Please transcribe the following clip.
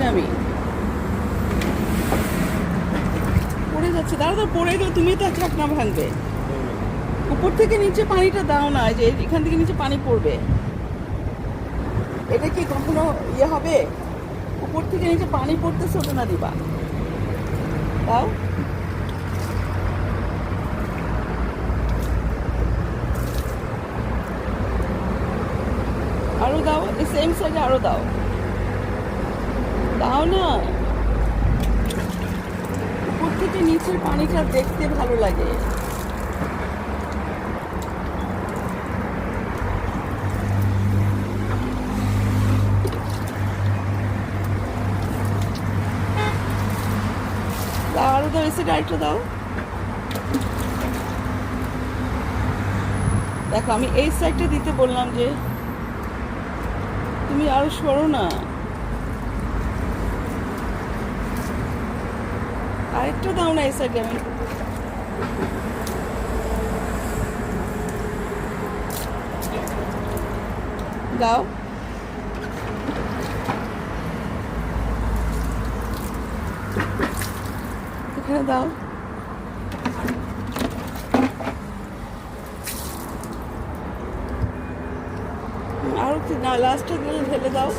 না আমি, পড়ে যাচ্ছে। দাঁড়া, পড়ে গেলে তুমি তো ঢাকনা ভাঙবে। উপর থেকে নিচে পানিটা দাও না, যে এখান থেকে নিচে পানি পড়বে। এটা কি কখনো ইয়ে হবে? উপর থেকে নিচে পানি পড়তেছে, ওটা না দিবা। দাও, আরো দাও, এই সেম সাইডে আরো দাও। দাও না, উপর থেকে নিচের পানিটা দেখতে ভালো লাগে। দাও, আরো দাও, এই সাইডে আরেকটা দাও। দেখো, আমি এই সাইডটা দিতে বললাম যে তুমি আরো সরো না। আরেকটা দাও না এই সাইডে। আমি দাও, এখানে দাও। আরো না, লাস্টটা দিলে ঢেলে দাও।